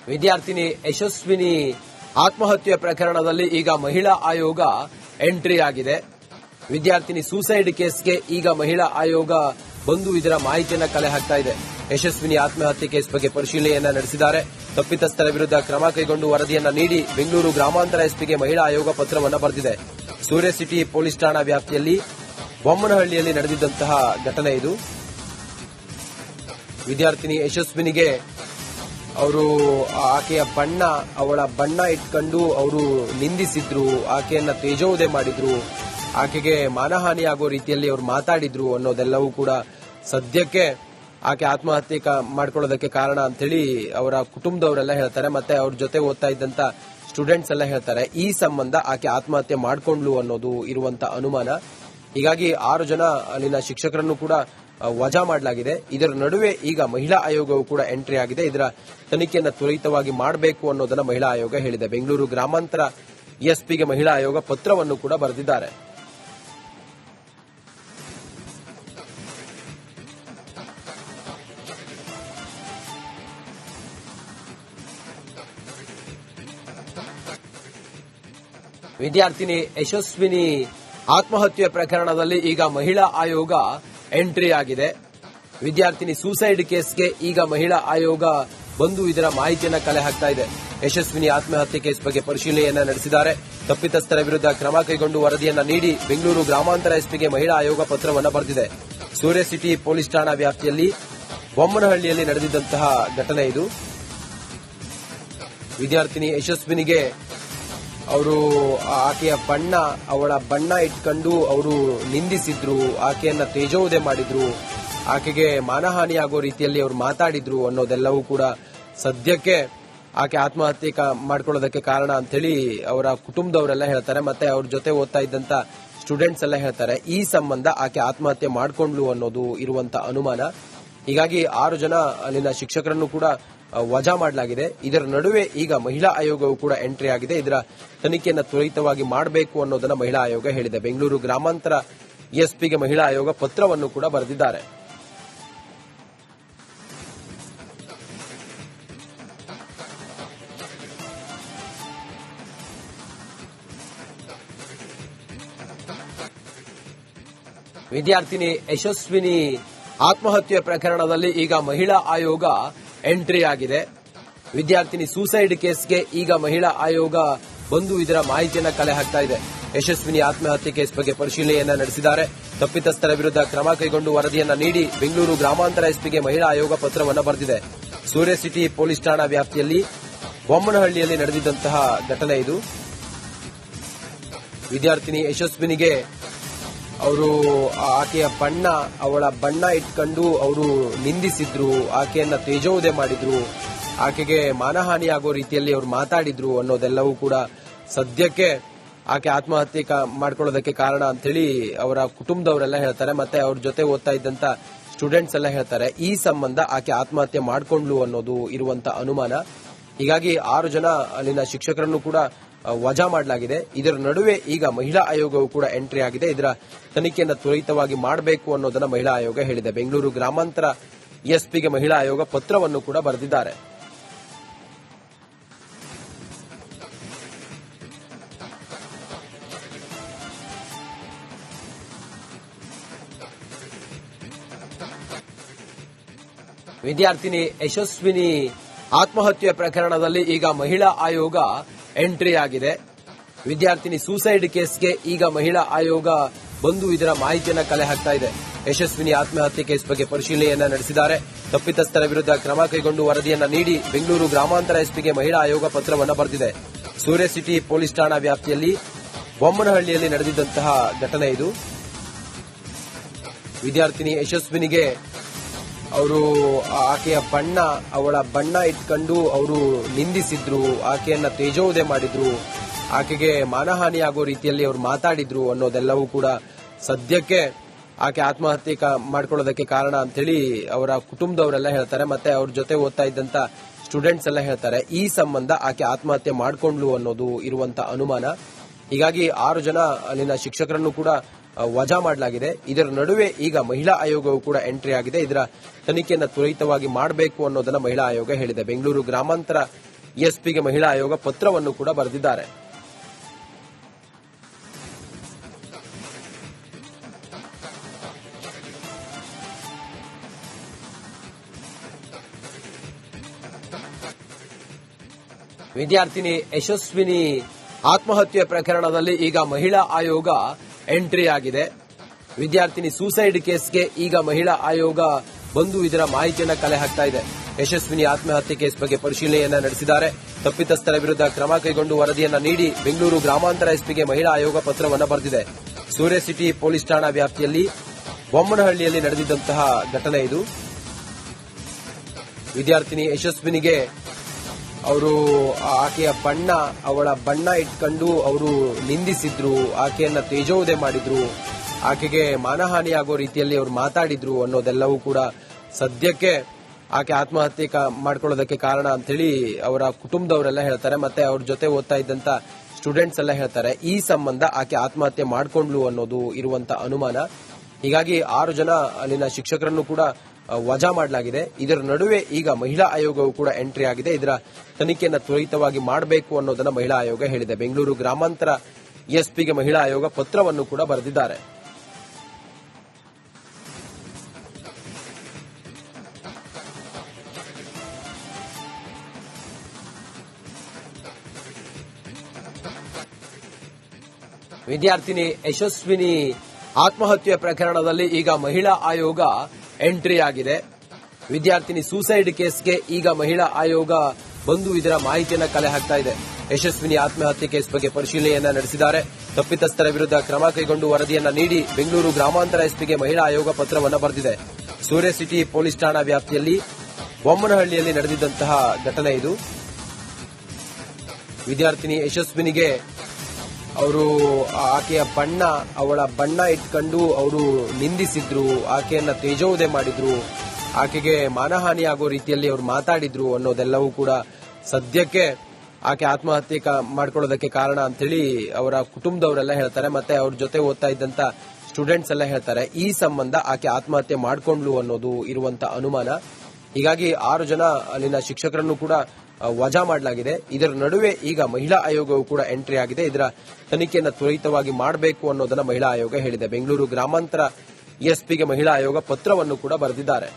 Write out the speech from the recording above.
ವಿದ್ಯಾರ್ಥಿನಿ ಯಶಸ್ವಿನಿ ಆತ್ಮಹತ್ಯೆ ಪ್ರಕರಣದಲ್ಲಿ ಈಗ ಮಹಿಳಾ ಆಯೋಗ ಎಂಟ್ರಿ ಆಗಿದೆ. ವಿದ್ಯಾರ್ಥಿನಿ ಸೂಸೈಡ್ ಕೇಸ್ಗೆ ಈಗ ಮಹಿಳಾ ಆಯೋಗ ಬಂದು ಇದರ ಮಾಹಿತಿಯನ್ನು ಕಲೆ ಹಾಕ್ತಾ ಇದೆ. ಯಶಸ್ವಿನಿ ಆತ್ಮಹತ್ಯೆ ಕೇಸ್ ಬಗ್ಗೆ ಪರಿಶೀಲನೆಯನ್ನ ನಡೆಸಿದ್ದಾರೆ. ತಪ್ಪಿತಸ್ಥರ ವಿರುದ್ಧ ಕ್ರಮ ಕೈಗೊಂಡು ವರದಿಯನ್ನ ನೀಡಿ ಬೆಂಗಳೂರು ಗ್ರಾಮಾಂತರ ಎಸ್ಪಿಗೆ ಮಹಿಳಾ ಆಯೋಗ ಪತ್ರವನ್ನು ಬರೆದಿದೆ. ಸೂರ್ಯ ಸಿಟಿ ಪೊಲೀಸ್ ಠಾಣಾ ವ್ಯಾಪ್ತಿಯಲ್ಲಿ ಬೊಮ್ಮನಹಳ್ಳಿಯಲ್ಲಿ ನಡೆದಿದ್ದಂತಹ ಘಟನೆ ಇದು. ವಿದ್ಯಾರ್ಥಿನಿ ಯಶಸ್ವಿನಿಗೆ ಅವರು ಆಕೆಯ ಅವಳ ಬಣ್ಣ ಇಟ್ಕೊಂಡು ಅವರು ನಿಂದಿಸಿದ್ರು, ಆಕೆಯನ್ನ ತೇಜೋವಧೆ ಮಾಡಿದ್ರು, ಆಕೆಗೆ ಮಾನಹಾನಿ ಆಗೋ ರೀತಿಯಲ್ಲಿ ಅವರು ಮಾತಾಡಿದ್ರು ಅನ್ನೋದೆಲ್ಲವೂ ಕೂಡ ಸದ್ಯಕ್ಕೆ ಆಕೆ ಆತ್ಮಹತ್ಯೆ ಮಾಡ್ಕೊಳ್ಳೋದಕ್ಕೆ ಕಾರಣ ಅಂತೇಳಿ ಅವರ ಕುಟುಂಬದವರೆಲ್ಲ ಹೇಳ್ತಾರೆ. ಮತ್ತೆ ಅವ್ರ ಜೊತೆ ಓದ್ತಾ ಇದ್ದಂತ ಸ್ಟೂಡೆಂಟ್ಸ್ ಎಲ್ಲ ಹೇಳ್ತಾರೆ. ಈ ಸಂಬಂಧ ಆಕೆ ಆತ್ಮಹತ್ಯೆ ಮಾಡ್ಕೊಂಡ್ಲು ಅನ್ನೋದು ಇರುವಂತ ಅನುಮಾನ. ಹೀಗಾಗಿ 6 ಜನ ಅಲ್ಲಿನ ಶಿಕ್ಷಕರನ್ನು ಕೂಡ ವಜಾ ಮಾಡಲಾಗಿದೆ. ಇದರ ನಡುವೆ ಈಗ ಮಹಿಳಾ ಆಯೋಗವು ಕೂಡ ಎಂಟ್ರಿ ಆಗಿದೆ. ಇದರ ತನಿಖೆಯನ್ನು ತ್ವರಿತವಾಗಿ ಮಾಡಬೇಕು ಅನ್ನೋದನ್ನ ಮಹಿಳಾ ಆಯೋಗ ಹೇಳಿದೆ. ಬೆಂಗಳೂರು ಗ್ರಾಮಾಂತರ ಎಸ್ಪಿಗೆ ಮಹಿಳಾ ಆಯೋಗ ಪತ್ರವನ್ನು ಕೂಡ ಬರೆದಿದ್ದಾರೆ. ವಿದ್ಯಾರ್ಥಿನಿ ಯಶಸ್ವಿನಿ ಆತ್ಮಹತ್ಯೆ ಪ್ರಕರಣದಲ್ಲಿ ಈಗ ಮಹಿಳಾ ಆಯೋಗ ಎಂಟ್ರಿ ಆಗಿದೆ. ವಿದ್ಯಾರ್ಥಿನಿ ಸೂಸೈಡ್ ಕೇಸ್ಗೆ ಈಗ ಮಹಿಳಾ ಆಯೋಗ ಬಂದು ಇದರ ಮಾಹಿತಿಯನ್ನು ಕಲೆ ಹಾಕ್ತಾ ಇದೆ. ಯಶಸ್ವಿನಿ ಆತ್ಮಹತ್ಯೆ ಕೇಸ್ ಬಗ್ಗೆ ಪರಿಶೀಲನೆಯನ್ನ ನಡೆಸಿದ್ದಾರೆ. ತಪ್ಪಿತಸ್ಥರ ವಿರುದ್ಧ ಕ್ರಮ ಕೈಗೊಂಡು ವರದಿಯನ್ನ ನೀಡಿ ಬೆಂಗಳೂರು ಗ್ರಾಮಾಂತರ ಎಸ್ಪಿಗೆ ಮಹಿಳಾ ಆಯೋಗ ಪತ್ರವನ್ನು ಬರೆದಿದೆ. ಸೂರ್ಯ ಸಿಟಿ ಪೊಲೀಸ್ ಠಾಣಾ ವ್ಯಾಪ್ತಿಯಲ್ಲಿ ಬೊಮ್ಮನಹಳ್ಳಿಯಲ್ಲಿ ನಡೆದಿದ್ದಂತಹ ಘಟನೆ ಇದು. ವಿದ್ಯಾರ್ಥಿನಿ ಯಶಸ್ವಿನಿಗೆ ಅವರು ಆಕೆಯ ಅವಳ ಬಣ್ಣ ಇಟ್ಕೊಂಡು ಅವರು ನಿಂದಿಸಿದ್ರು, ಆಕೆಯನ್ನ ತೇಜೋವಧೆ ಮಾಡಿದ್ರು, ಆಕೆಗೆ ಮಾನಹಾನಿ ಆಗೋ ರೀತಿಯಲ್ಲಿ ಅವರು ಮಾತಾಡಿದ್ರು ಅನ್ನೋದೆಲ್ಲವೂ ಕೂಡ ಸದ್ಯಕ್ಕೆ ಆಕೆ ಆತ್ಮಹತ್ಯೆ ಮಾಡ್ಕೊಳ್ಳೋದಕ್ಕೆ ಕಾರಣ ಅಂತೇಳಿ ಅವರ ಕುಟುಂಬದವರೆಲ್ಲ ಹೇಳ್ತಾರೆ. ಮತ್ತೆ ಅವ್ರ ಜೊತೆ ಓದ್ತಾ ಇದ್ದಂತ ಸ್ಟೂಡೆಂಟ್ಸ್ ಎಲ್ಲ ಹೇಳ್ತಾರೆ. ಈ ಸಂಬಂಧ ಆಕೆ ಆತ್ಮಹತ್ಯೆ ಮಾಡ್ಕೊಂಡ್ಲು ಅನ್ನೋದು ಇರುವಂತ ಅನುಮಾನ. ಹೀಗಾಗಿ 6 ಜನ ಅಲ್ಲಿನ ಶಿಕ್ಷಕರನ್ನು ಕೂಡ ವಜಾ ಮಾಡಲಾಗಿದೆ. ಇದರ ನಡುವೆ ಈಗ ಮಹಿಳಾ ಆಯೋಗವು ಕೂಡ ಎಂಟ್ರಿ ಆಗಿದೆ. ಇದರ ತನಿಖೆಯನ್ನು ತ್ವರಿತವಾಗಿ ಮಾಡಬೇಕು ಅನ್ನೋದನ್ನ ಮಹಿಳಾ ಆಯೋಗ ಹೇಳಿದೆ. ಬೆಂಗಳೂರು ಗ್ರಾಮಾಂತರ ಎಸ್ಪಿಗೆ ಮಹಿಳಾ ಆಯೋಗ ಪತ್ರವನ್ನು ಕೂಡ ಬರೆದಿದ್ದಾರೆ. ವಿದ್ಯಾರ್ಥಿನಿ ಯಶಸ್ವಿನಿ ಆತ್ಮಹತ್ಯೆ ಪ್ರಕರಣದಲ್ಲಿ ಈಗ ಮಹಿಳಾ ಆಯೋಗ ಎಂಟ್ರಿ ಆಗಿದೆ. ವಿದ್ಯಾರ್ಥಿನಿ ಸೂಸೈಡ್ ಕೇಸ್ಗೆ ಈಗ ಮಹಿಳಾ ಆಯೋಗ ಬಂದು ಇದರ ಮಾಹಿತಿಯನ್ನು ಕಲೆ ಹಾಕ್ತಾ ಇದೆ. ಯಶಸ್ವಿನಿ ಆತ್ಮಹತ್ಯೆ ಕೇಸ್ ಬಗ್ಗೆ ಪರಿಶೀಲನೆಯನ್ನ ನಡೆಸಿದ್ದಾರೆ. ತಪ್ಪಿತಸ್ಥರ ವಿರುದ್ಧ ಕ್ರಮ ಕೈಗೊಂಡು ವರದಿಯನ್ನ ನೀಡಿ ಬೆಂಗಳೂರು ಗ್ರಾಮಾಂತರ ಎಸ್ಪಿಗೆ ಮಹಿಳಾ ಆಯೋಗ ಪತ್ರವನ್ನು ಬರೆದಿದೆ. ಸೂರ್ಯ ಸಿಟಿ ಪೊಲೀಸ್ ಠಾಣಾ ವ್ಯಾಪ್ತಿಯಲ್ಲಿ ಬೊಮ್ಮನಹಳ್ಳಿಯಲ್ಲಿ ನಡೆದಿದ್ದಂತಹ ಘಟನೆ ಇದು. ವಿದ್ಯಾರ್ಥಿನಿ ಯಶಸ್ವಿನಿಗೆ ಅವರು ಆಕೆಯ ಅವಳ ಬಣ್ಣ ಇಟ್ಕೊಂಡು ಅವರು ನಿಂದಿಸಿದ್ರು, ಆಕೆಯನ್ನ ತೇಜೋವಧೆ ಮಾಡಿದ್ರು, ಆಕೆಗೆ ಮಾನಹಾನಿ ಆಗೋ ರೀತಿಯಲ್ಲಿ ಅವರು ಮಾತಾಡಿದ್ರು ಅನ್ನೋದೆಲ್ಲವೂ ಕೂಡ ಸದ್ಯಕ್ಕೆ ಆಕೆ ಆತ್ಮಹತ್ಯೆ ಮಾಡ್ಕೊಳ್ಳೋದಕ್ಕೆ ಕಾರಣ ಅಂತೇಳಿ ಅವರ ಕುಟುಂಬದವರೆಲ್ಲ ಹೇಳ್ತಾರೆ. ಮತ್ತೆ ಅವ್ರ ಜೊತೆ ಓದ್ತಾ ಇದ್ದಂತ ಸ್ಟೂಡೆಂಟ್ಸ್ ಎಲ್ಲ ಹೇಳ್ತಾರೆ. ಈ ಸಂಬಂಧ ಆಕೆ ಆತ್ಮಹತ್ಯೆ ಮಾಡ್ಕೊಂಡ್ಲು ಅನ್ನೋದು ಇರುವಂತ ಅನುಮಾನ. ಹೀಗಾಗಿ 6 ಜನ ಅಲ್ಲಿನ ಶಿಕ್ಷಕರನ್ನು ಕೂಡ ವಜಾ ಮಾಡಲಾಗಿದೆ. ಇದರ ನಡುವೆ ಈಗ ಮಹಿಳಾ ಆಯೋಗವು ಕೂಡ ಎಂಟ್ರಿ ಆಗಿದೆ. ಇದರ ತನಿಖೆಯನ್ನು ತ್ವರಿತವಾಗಿ ಮಾಡಬೇಕು ಅನ್ನೋದನ್ನ ಮಹಿಳಾ ಆಯೋಗ ಹೇಳಿದೆ. ಬೆಂಗಳೂರು ಗ್ರಾಮಾಂತರ ಎಸ್ಪಿಗೆ ಮಹಿಳಾ ಆಯೋಗ ಪತ್ರವನ್ನು ಕೂಡ ಬರೆದಿದ್ದಾರೆ. ವಿದ್ಯಾರ್ಥಿನಿ ಯಶಸ್ವಿನಿ ಆತ್ಮಹತ್ಯೆ ಪ್ರಕರಣದಲ್ಲಿ ಈಗ ಮಹಿಳಾ ಆಯೋಗ ಎಂಟ್ರಿ ಆಗಿದೆ. ವಿದ್ಯಾರ್ಥಿನಿ ಸೂಸೈಡ್ ಕೇಸ್ಗೆ ಈಗ ಮಹಿಳಾ ಆಯೋಗ ಬಂದು ಇದರ ಮಾಹಿತಿಯನ್ನು ಕಲೆ ಹಾಕ್ತಾ ಇದೆ. ಯಶಸ್ವಿನಿ ಆತ್ಮಹತ್ಯೆ ಕೇಸ್ ಬಗ್ಗೆ ಪರಿಶೀಲನೆಯನ್ನ ನಡೆಸಿದ್ದಾರೆ. ತಪ್ಪಿತಸ್ಥರ ವಿರುದ್ಧ ಕ್ರಮ ಕೈಗೊಂಡು ವರದಿಯನ್ನ ನೀಡಿ ಬೆಂಗಳೂರು ಗ್ರಾಮಾಂತರ ಎಸ್ಪಿಗೆ ಮಹಿಳಾ ಆಯೋಗ ಪತ್ರವನ್ನು ಬರೆದಿದೆ. ಸೂರ್ಯ ಸಿಟಿ ಪೊಲೀಸ್ ಠಾಣಾ ವ್ಯಾಪ್ತಿಯಲ್ಲಿ ಬೊಮ್ಮನಹಳ್ಳಿಯಲ್ಲಿ ನಡೆದಿದ್ದಂತಹ ಘಟನೆ ಇದು. ವಿದ್ಯಾರ್ಥಿನಿ ಯಶಸ್ವಿನಿಗೆ ಅವರು ಆಕೆಯ ಅವಳ ಬಣ್ಣ ಇಟ್ಕೊಂಡು ಅವರು ನಿಂದಿಸಿದ್ರು, ಆಕೆಯನ್ನ ತೇಜೋವಧೆ ಮಾಡಿದ್ರು, ಆಕೆಗೆ ಮಾನಹಾನಿ ಆಗೋ ರೀತಿಯಲ್ಲಿ ಅವರು ಮಾತಾಡಿದ್ರು ಅನ್ನೋದೆಲ್ಲವೂ ಕೂಡ ಸದ್ಯಕ್ಕೆ ಆಕೆ ಆತ್ಮಹತ್ಯೆ ಮಾಡ್ಕೊಳ್ಳೋದಕ್ಕೆ ಕಾರಣ ಅಂತೇಳಿ ಅವರ ಕುಟುಂಬದವರೆಲ್ಲ ಹೇಳ್ತಾರೆ. ಮತ್ತೆ ಅವ್ರ ಜೊತೆ ಓದ್ತಾ ಇದ್ದಂತ ಸ್ಟೂಡೆಂಟ್ಸ್ ಎಲ್ಲ ಹೇಳ್ತಾರೆ. ಈ ಸಂಬಂಧ ಆಕೆ ಆತ್ಮಹತ್ಯೆ ಮಾಡ್ಕೊಂಡ್ಲು ಅನ್ನೋದು ಇರುವಂತ ಅನುಮಾನ. ಹೀಗಾಗಿ 6 ಜನ ಅಲ್ಲಿನ ಶಿಕ್ಷಕರನ್ನು ಕೂಡ ವಜಾ ಮಾಡಲಾಗಿದೆ. ಇದರ ನಡುವೆ ಈಗ ಮಹಿಳಾ ಆಯೋಗವು ಕೂಡ ಎಂಟ್ರಿ ಆಗಿದೆ. ಇದರ ತನಿಖೆಯನ್ನು ತ್ವರಿತವಾಗಿ ಮಾಡಬೇಕು ಅನ್ನೋದನ್ನ ಮಹಿಳಾ ಆಯೋಗ ಹೇಳಿದೆ. ಬೆಂಗಳೂರು ಗ್ರಾಮಾಂತರ ಎಸ್ಪಿಗೆ ಮಹಿಳಾ ಆಯೋಗ ಪತ್ರವನ್ನು ಕೂಡ ಬರೆದಿದ್ದಾರೆ. ವಿದ್ಯಾರ್ಥಿನಿ ಯಶಸ್ವಿನಿ ಆತ್ಮಹತ್ಯೆ ಪ್ರಕರಣದಲ್ಲಿ ಈಗ ಮಹಿಳಾ ಆಯೋಗ ಎಂಟ್ರಿ ಆಗಿದೆ. ವಿದ್ಯಾರ್ಥಿನಿ ಸೂಸೈಡ್ ಕೇಸ್ಗೆ ಈಗ ಮಹಿಳಾ ಆಯೋಗ ಬಂದು ಇದರ ಮಾಹಿತಿಯನ್ನು ಕಲೆ ಹಾಕ್ತಾ ಇದೆ. ಯಶಸ್ವಿನಿ ಆತ್ಮಹತ್ಯೆ ಕೇಸ್ ಬಗ್ಗೆ ಪರಿಶೀಲನೆಯನ್ನ ನಡೆಸಿದ್ದಾರೆ. ತಪ್ಪಿತಸ್ಥರ ವಿರುದ್ಧ ಕ್ರಮ ಕೈಗೊಂಡು ವರದಿಯನ್ನ ನೀಡಿ ಬೆಂಗಳೂರು ಗ್ರಾಮಾಂತರ ಎಸ್ಪಿಗೆ ಮಹಿಳಾ ಆಯೋಗ ಪತ್ರವನ್ನು ಬರೆದಿದೆ. ಸೂರ್ಯ ಸಿಟಿ ಪೊಲೀಸ್ ಠಾಣಾ ವ್ಯಾಪ್ತಿಯಲ್ಲಿ ಬೊಮ್ಮನಹಳ್ಳಿಯಲ್ಲಿ ನಡೆದಿದ್ದಂತಹ ಘಟನೆ ಇದು. ವಿದ್ಯಾರ್ಥಿನಿ ಯಶಸ್ವಿನಿಗೆ ಆಕೆಯ ಅವಳ ಬಣ್ಣ ಇಟ್ಕೊಂಡು ಅವರು ನಿಂದಿಸಿದ್ರು, ಆಕೆಯನ್ನ ತೇಜೋವಧೆ ಮಾಡಿದ್ರು, ಆಕೆಗೆ ಮಾನಹಾನಿಯಾಗೋ ರೀತಿಯಲ್ಲಿ ಅವರು ಮಾತಾಡಿದ್ರು ಅನ್ನೋದೆಲ್ಲವೂ ಕೂಡ ಸದ್ಯಕ್ಕೆ ಆಕೆ ಆತ್ಮಹತ್ಯೆ ಮಾಡ್ಕೊಳ್ಳೋದಕ್ಕೆ ಕಾರಣ ಅಂತ ಹೇಳಿ ಅವರ ಕುಟುಂಬದವರೆಲ್ಲ ಹೇಳ್ತಾರೆ. ಮತ್ತೆ ಅವ್ರ ಜೊತೆ ಓದ್ತಾ ಇದ್ದಂತ ಸ್ಟೂಡೆಂಟ್ಸ್ ಎಲ್ಲ ಹೇಳ್ತಾರೆ. ಈ ಸಂಬಂಧ ಆಕೆ ಆತ್ಮಹತ್ಯೆ ಮಾಡ್ಕೊಂಡ್ಲು ಅನ್ನೋದು ಇರುವಂತ ಅನುಮಾನ. ಹೀಗಾಗಿ 6 ಜನ ಅಲ್ಲಿನ ಶಿಕ್ಷಕರನ್ನು ಕೂಡ ವಜಾ ಮಾಡಲಾಗಿದೆ. ಇದರ ನಡುವೆ ಈಗ ಮಹಿಳಾ ಆಯೋಗವು ಕೂಡ ಎಂಟ್ರಿ ಆಗಿದೆ. ಇದರ ತನಿಖೆಯನ್ನು ತ್ವರಿತವಾಗಿ ಮಾಡಬೇಕು ಅನ್ನೋದನ್ನ ಮಹಿಳಾ ಆಯೋಗ ಹೇಳಿದೆ. ಬೆಂಗಳೂರು ಗ್ರಾಮಾಂತರ ಎಸ್ಪಿಗೆ ಮಹಿಳಾ ಆಯೋಗ ಪತ್ರವನ್ನು ಕೂಡ ಬರೆದಿದ್ದಾರೆ. ವಿದ್ಯಾರ್ಥಿನಿ ಯಶಸ್ವಿನಿ ಆತ್ಮಹತ್ಯೆ ಪ್ರಕರಣದಲ್ಲಿ ಈಗ ಮಹಿಳಾ ಆಯೋಗ ಎಂಟ್ರಿ ಆಗಿದೆ. ವಿದ್ಯಾರ್ಥಿನಿ ಸೂಸೈಡ್ ಕೇಸ್ಗೆ ಈಗ ಮಹಿಳಾ ಆಯೋಗ ಬಂದು ಇದರ ಮಾಹಿತಿಯನ್ನು ಕಲೆ ಹಾಕ್ತಾ ಇದೆ. ಯಶಸ್ವಿನಿ ಆತ್ಮಹತ್ಯೆ ಕೇಸ್ ಬಗ್ಗೆ ಪರಿಶೀಲನೆಯನ್ನ ನಡೆಸಿದ್ದಾರೆ. ತಪ್ಪಿತಸ್ಥರ ವಿರುದ್ಧ ಕ್ರಮ ಕೈಗೊಂಡು ವರದಿಯನ್ನ ನೀಡಿ ಬೆಂಗಳೂರು ಗ್ರಾಮಾಂತರ ಎಸ್ಪಿಗೆ ಮಹಿಳಾ ಆಯೋಗ ಪತ್ರವನ್ನು ಬರೆದಿದೆ. ಸೂರ್ಯ ಸಿಟಿ ಪೊಲೀಸ್ ಠಾಣಾ ವ್ಯಾಪ್ತಿಯಲ್ಲಿ ಬೊಮ್ಮನಹಳ್ಳಿಯಲ್ಲಿ ನಡೆದಿದ್ದಂತಹ ಘಟನೆ ಇದು. ವಿದ್ಯಾರ್ಥಿನಿ ಯಶಸ್ವಿನಿಗೆ ಆಕೆಯ ಅವಳ ಬಣ್ಣ ಇಟ್ಕೊಂಡು ಅವರು ನಿಂದಿಸಿದ್ರು, ಆಕೆಯನ್ನ ತೇಜೋವಧೆ ಮಾಡಿದ್ರು, ಆಕೆಗೆ ಮಾನಹಾನಿಯಾಗೋ ರೀತಿಯಲ್ಲಿ ಅವರು ಮಾತಾಡಿದ್ರು ಅನ್ನೋದೆಲ್ಲವೂ ಕೂಡ ಸದ್ಯಕ್ಕೆ ಆಕೆ ಆತ್ಮಹತ್ಯೆ ಮಾಡ್ಕೊಳ್ಳೋದಕ್ಕೆ ಕಾರಣ ಅಂತ ಹೇಳಿ ಅವರ ಕುಟುಂಬದವರೆಲ್ಲ ಹೇಳ್ತಾರೆ. ಮತ್ತೆ ಅವ್ರ ಜೊತೆ ಓದ್ತಾ ಇದ್ದಂತ ಸ್ಟೂಡೆಂಟ್ಸ್ ಎಲ್ಲ ಹೇಳ್ತಾರೆ. ಈ ಸಂಬಂಧ ಆಕೆ ಆತ್ಮಹತ್ಯೆ ಮಾಡ್ಕೊಂಡ್ಲು ಅನ್ನೋದು ಇರುವಂತ ಅನುಮಾನ. ಹೀಗಾಗಿ 6 ಜನ ಅಲ್ಲಿನ ಶಿಕ್ಷಕರನ್ನು ಕೂಡ ವಜಾ ಮಾಡಲಾಗಿದೆ. ಇದರ ನಡುವೆ ಈಗ ಮಹಿಳಾ ಆಯೋಗವು ಕೂಡ ಎಂಟ್ರಿ ಆಗಿದೆ. ಇದರ ತನಿಖೆಯನ್ನು ತ್ವರಿತವಾಗಿ ಮಾಡಬೇಕು ಅನ್ನೋದನ್ನ ಮಹಿಳಾ ಆಯೋಗ ಹೇಳಿದೆ. ಬೆಂಗಳೂರು ಗ್ರಾಮಾಂತರ ಎಸ್ಪಿಗೆ ಮಹಿಳಾ ಆಯೋಗ ಪತ್ರವನ್ನು ಕೂಡ ಬರೆದಿದ್ದಾರೆ.